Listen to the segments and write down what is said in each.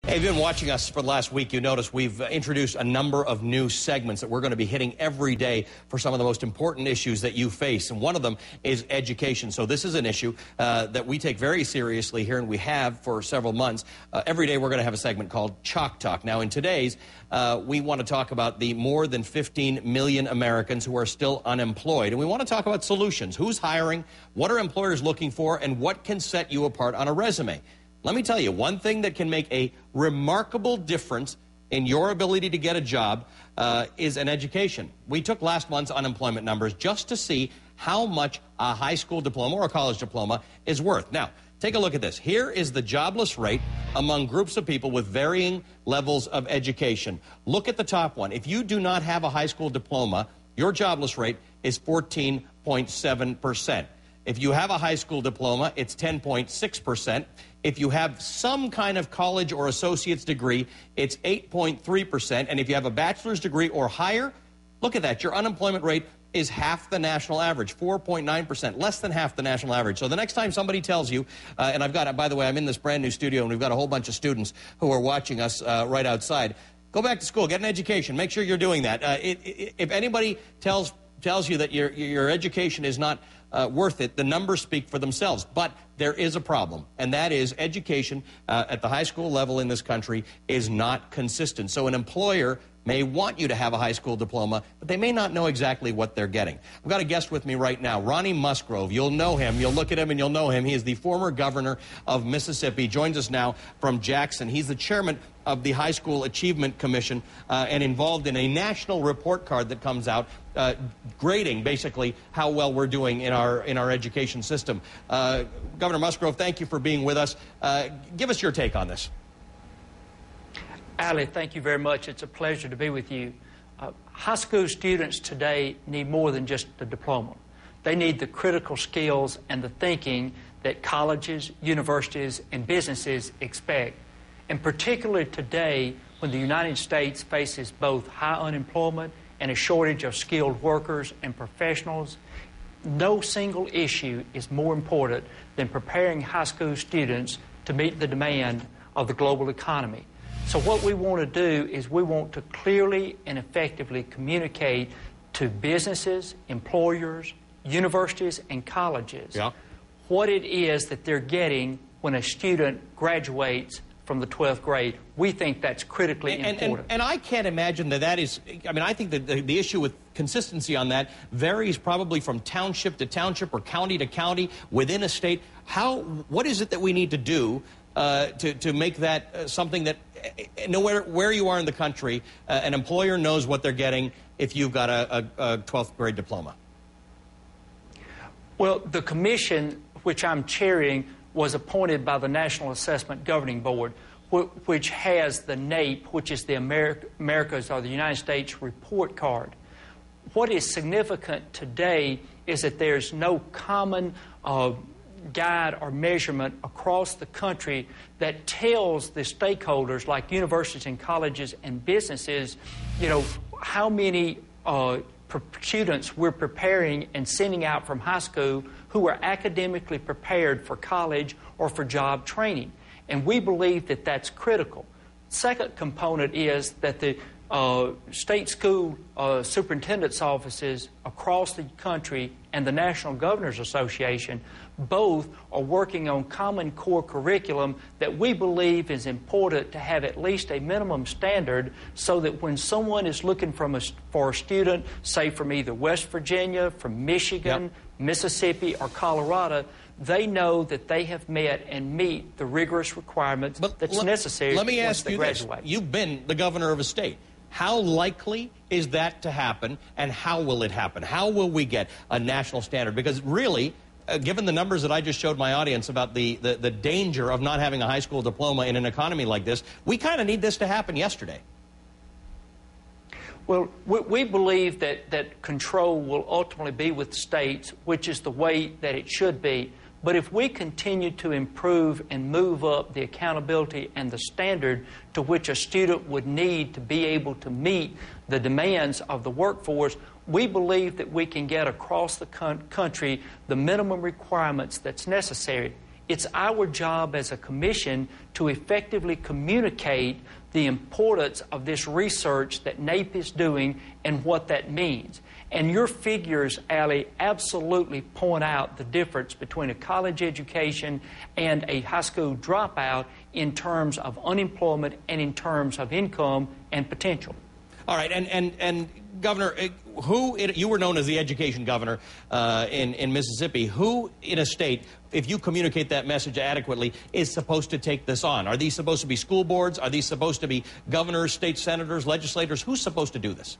Hey, if you've been watching us for the last week, you notice we've introduced a number of new segments that we're going to be hitting every day for some of the most important issues that you face. And one of them is education. So this is an issue that we take very seriously here, and we have for several months. Every day we're going to have a segment called Chalk Talk. Now, in today's, we want to talk about the more than 15 million Americans who are still unemployed. And we want to talk about solutions. Who's hiring? What are employers looking for? And what can set you apart on a resume? Let me tell you, one thing that can make a remarkable difference in your ability to get a job is an education. We took last month's unemployment numbers just to see how much a high school diploma or a college diploma is worth. Now, take a look at this. Here is the jobless rate among groups of people with varying levels of education. Look at the top one. If you do not have a high school diploma, your jobless rate is 14.7%. If you have a high school diploma, it's 10.6%. If you have some kind of college or associate's degree, it's 8.3%. And if you have a bachelor's degree or higher, look at that. Your unemployment rate is half the national average, 4.9%, less than half the national average. So the next time somebody tells you, and I've got, by the way, I'm in this brand new studio, and we've got a whole bunch of students who are watching us right outside. Go back to school, get an education, make sure you're doing that. If anybody tells you that your education is not worth it, the numbers speak for themselves. But there is a problem, and that is education at the high school level in this country is not consistent. So an employer may want you to have a high school diploma, but they may not know exactly what they're getting. I've got a guest with me right now, Ronnie Musgrove. You'll know him. You'll look at him and you'll know him. He is the former governor of Mississippi. Joins us now from Jackson. He's the chairman of the High School Achievement Commission and involved in a national report card that comes out grading basically how well we're doing in our education system. Governor Musgrove, thank you for being with us. Give us your take on this. Ali, thank you very much. It's a pleasure to be with you. High school students today need more than just the diploma. They need the critical skills and the thinking that colleges, universities, and businesses expect. And particularly today, when the United States faces both high unemployment and a shortage of skilled workers and professionals, no single issue is more important than preparing high school students to meet the demand of the global economy. So what we want to do is we want to clearly and effectively communicate to businesses, employers, universities, and colleges what it is that they're getting when a student graduates from the 12th grade. We think that's critically important. And I can't imagine that is, I mean, I think that the issue with consistency on that varies probably from township to township or county to county within a state. What is it that we need to do to make that something that no matter where you are in the country, an employer knows what they're getting if you've got a 12th grade diploma? Well, the commission, which I'm chairing, was appointed by the National Assessment Governing Board, which has the NAEP, which is the America's or the United States report card. What is significant today is that there's no common guide or measurement across the country that tells the stakeholders like universities and colleges and businesses, you know, how many students we're preparing and sending out from high school who are academically prepared for college or for job training. And we believe that that's critical. Second component is that the state school superintendent's offices across the country and the National Governors Association both are working on common core curriculum that we believe is important to have at least a minimum standard so that when someone is looking for a student, say from either West Virginia, from Michigan, Mississippi, or Colorado, they know that they have met and meet the rigorous requirements that's necessary let me ask once they you graduate. This. You've been the governor of a state. How likely is that to happen, and how will it happen? How will we get a national standard? Because really, given the numbers that I just showed my audience about the danger of not having a high school diploma in an economy like this, we kind of need this to happen yesterday. Well, we believe that control will ultimately be with the states, which is the way that it should be. But if we continue to improve and move up the accountability and the standard to which a student would need to be able to meet the demands of the workforce, we believe that we can get across the country the minimum requirements that's necessary. It's our job as a commission to effectively communicate the importance of this research that NAEP is doing and what that means. And your figures, Allie, absolutely point out the difference between a college education and a high school dropout in terms of unemployment and in terms of income and potential. All right, and Governor, you were known as the education governor in Mississippi. Who in a state, if you communicate that message adequately, is supposed to take this on? Are these supposed to be school boards? Are these supposed to be governors, state senators, legislators? Who's supposed to do this?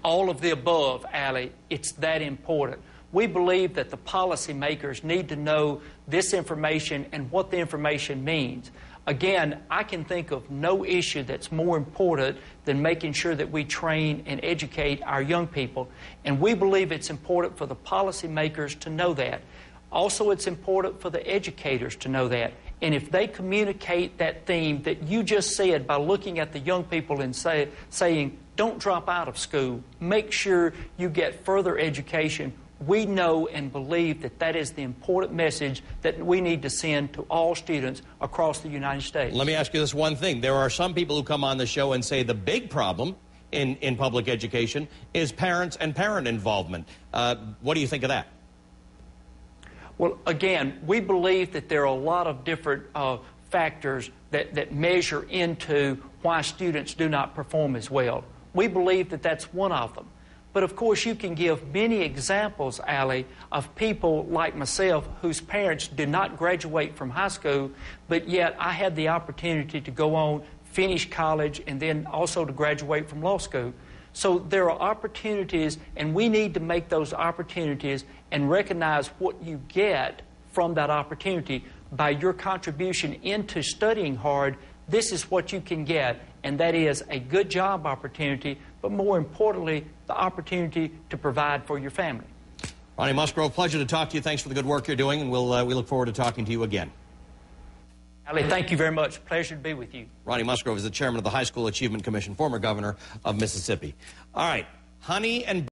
All of the above, Allie. It's that important. We believe that the policymakers need to know this information and what the information means. Again, I can think of no issue that's more important than making sure that we train and educate our young people. And we believe it's important for the policymakers to know that. Also, it's important for the educators to know that. And if they communicate that theme that you just said by looking at the young people and saying, don't drop out of school, make sure you get further education, we know and believe that that is the important message that we need to send to all students across the United States. Let me ask you this one thing. There are some people who come on the show and say the big problem in public education is parents and parent involvement. What do you think of that? Well, again, we believe that there are a lot of different factors that measure into why students do not perform as well. We believe that that's one of them. But of course, you can give many examples, Allie, of people like myself whose parents did not graduate from high school, but yet I had the opportunity to go on, finish college, and then also to graduate from law school. So there are opportunities, and we need to make those opportunities and recognize what you get from that opportunity. By your contribution into studying hard, this is what you can get, and that is a good job opportunity, but more importantly, the opportunity to provide for your family. Ronnie Musgrove, pleasure to talk to you. Thanks for the good work you're doing, and we look forward to talking to you again. Allie, thank you very much. Pleasure to be with you. Ronnie Musgrove is the chairman of the High School Achievement Commission, former governor of Mississippi. All right, honey and